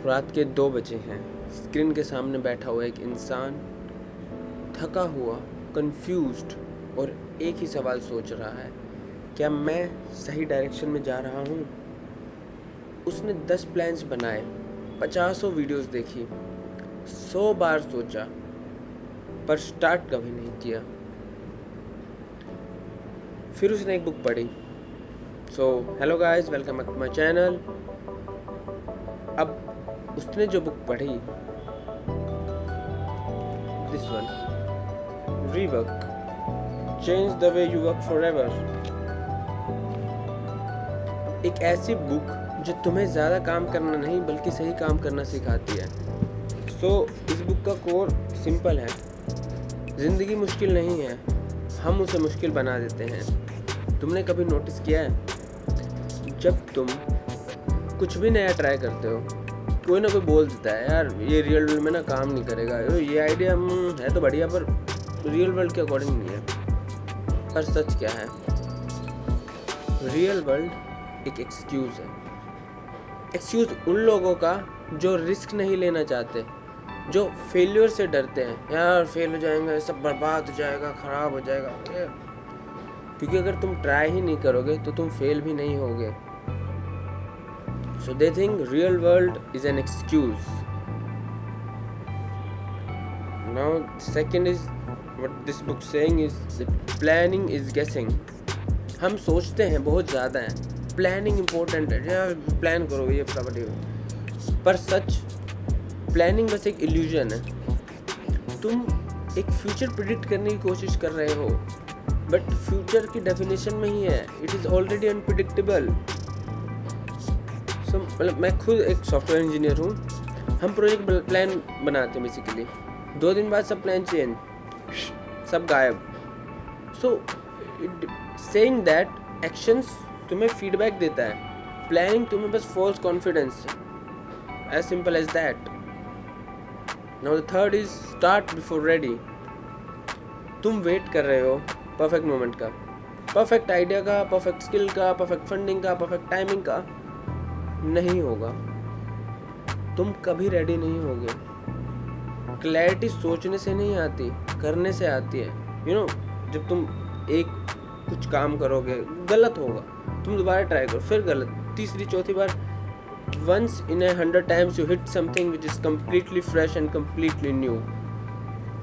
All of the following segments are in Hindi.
रात के 2 बजे हैं। स्क्रीन के सामने बैठा हुआ एक इंसान थका हुआ, कंफ्यूज्ड और एक ही सवाल सोच रहा है, क्या मैं सही डायरेक्शन में जा रहा हूँ? उसने 10 प्लान्स बनाए, 50 वीडियोस देखी, 100 बार सोचा, पर स्टार्ट कभी नहीं किया। फिर उसने एक बुक पढ़ी। Hello guys, welcome back to my channel. अब उसने जो बुक पढ़ी, this one, rework, change the way you work forever. एक ऐसी बुक जो तुम्हें ज़्यादा काम करना नहीं बल्कि सही काम करना सिखाती है। इस बुक का कोर सिंपल है, ज़िंदगी मुश्किल नहीं है, हम उसे मुश्किल बना देते हैं। तुमने कभी नोटिस किया है, जब तुम कुछ भी नया ट्राई करते हो, कोई ना कोई बोल देता है, यार ये रियल वर्ल्ड में ना काम नहीं करेगा, ये आइडिया है तो बढ़िया पर रियल वर्ल्ड के अकॉर्डिंग नहीं है। पर सच क्या है? रियल वर्ल्ड एक एक्सक्यूज़ है। एक्सक्यूज़ उन लोगों का जो रिस्क नहीं लेना चाहते, जो फेलियर से डरते हैं, यार फेल हो जाएंगे, सब बर्बाद हो जाएगा, ख़राब हो जाएगा। क्योंकि अगर तुम ट्राई ही नहीं करोगे तो तुम फेल भी नहीं होगे। So they think real world is an excuse. Now second is what this book saying is that planning is guessing. हम सोचते हैं बहुत ज़्यादा है, प्लानिंग इम्पोर्टेंट है, यार प्लान करो ये प्रॉपर्टी। पर सच, प्लानिंग बस एक इल्यूजन है। तुम एक फ्यूचर प्रिडिक्ट करने की कोशिश कर रहे हो, बट फ्यूचर की डेफिनेशन में ही है, इट इज़ ऑलरेडी अनप्रिडिक्टेबल। मतलब मैं खुद एक सॉफ्टवेयर इंजीनियर हूँ। हम प्रोजेक्ट प्लान बनाते हैं बेसिकली, 2 दिन बाद सब प्लान चेंज, सब गायब। सेइंग दैट एक्शंस तुम्हें फीडबैक देता है, प्लानिंग तुम्हें बस false confidence, as simple as that. Now the third is start before ready. तुम वेट कर रहे हो परफेक्ट मोमेंट का, परफेक्ट आइडिया का, परफेक्ट स्किल का, परफेक्ट फंडिंग का, परफेक्ट टाइमिंग का। नहीं होगा, तुम कभी रेडी नहीं होगे। क्लैरिटी सोचने से नहीं आती, करने से आती है। जब तुम एक कुछ काम करोगे, गलत होगा, तुम दोबारा ट्राई करो, फिर गलत, तीसरी चौथी बार, once in 100 times you hit something which is completely fresh and completely new,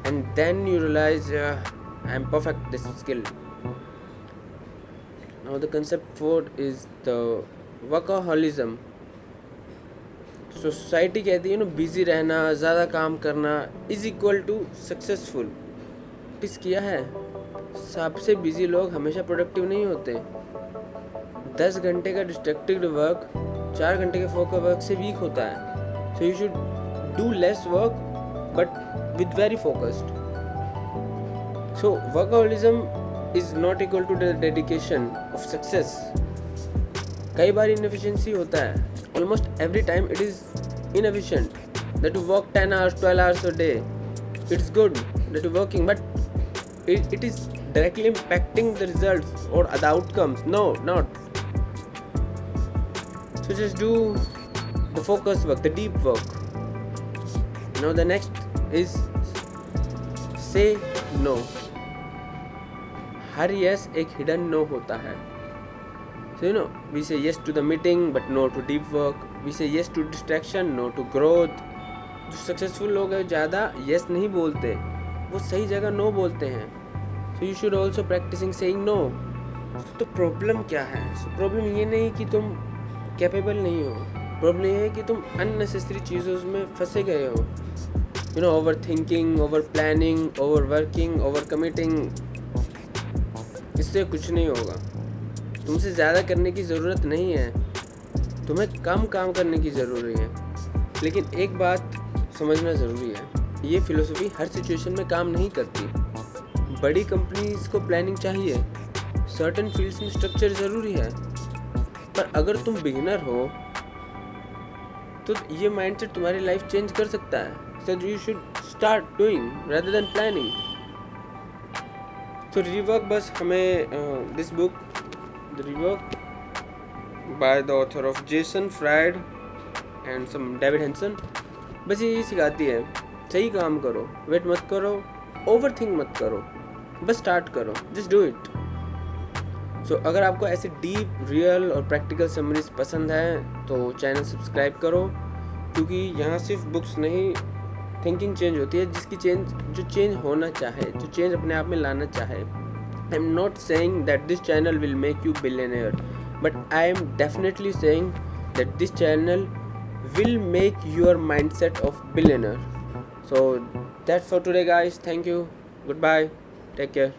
and then you realize I am perfect this skill. Now the concept 4 is the workaholism. Society कहती है बिजी रहना, ज़्यादा काम करना is equal to successful. Notice किया है, सबसे बिजी लोग हमेशा प्रोडक्टिव नहीं होते। 10 घंटे का डिस्ट्रक्टिव वर्क 4 घंटे के फोकस वर्क से वीक होता है। So you should do less work but with very focused. So workaholism is not equal to the dedication of success. कई बार इनएफिशिएंसी होता है, almost every time it is inefficient that you work 10 hours 12 hours a day. It's good that you're working, but it is directly impacting the results or the outcomes. No, not. So just do the focus work, the deep work. Now the next is say no. Her yes एक hidden no होता है. So we say yes to the meeting but no to deep work. We say yes to distraction, no to growth. जो सक्सेसफुल लोग हैं ज़्यादा yes नहीं बोलते, वो सही जगह no बोलते हैं। So you should also practicing saying no. तो प्रॉब्लम क्या है? प्रॉब्लम ये नहीं कि तुम कैपेबल नहीं हो, प्रॉब्लम ये है कि तुम अननेसेसरी चीज़ों में फंसे गए हो। Over thinking, over planning, over working, over committing, इससे कुछ नहीं होगा। तुमसे ज़्यादा करने की ज़रूरत नहीं है, तुम्हें कम काम करने की ज़रूरी है। लेकिन एक बात समझना ज़रूरी है, ये फिलोसफी हर सिचुएशन में काम नहीं करती। बड़ी कंपनीज को प्लानिंग चाहिए, सर्टेन फील्ड्स में स्ट्रक्चर ज़रूरी है, पर अगर तुम बिगिनर हो तो ये माइंडसेट तुम्हारी लाइफ चेंज कर सकता है। So you should start doing rather than planning. तो रीवर्क बस हमें this book The Rework by the author of Jason Fried and some David Hansson. बस यही सिखाती है, सही काम करो, वेट मत करो, ओवर थिंक मत करो, बस स्टार्ट करो, जस्ट डू इट। सो अगर आपको ऐसे डीप, रियल और प्रैक्टिकल समरीज पसंद है तो चैनल सब्सक्राइब करो, क्योंकि यहाँ सिर्फ बुक्स नहीं, थिंकिंग चेंज होती है, जो चेंज होना चाहे, जो चेंज अपने आप में लाना चाहे। I am not saying that this channel will make you billionaire, but I am definitely saying that this channel will make your mindset of billionaire. So that's for today guys. Thank you, goodbye, take care.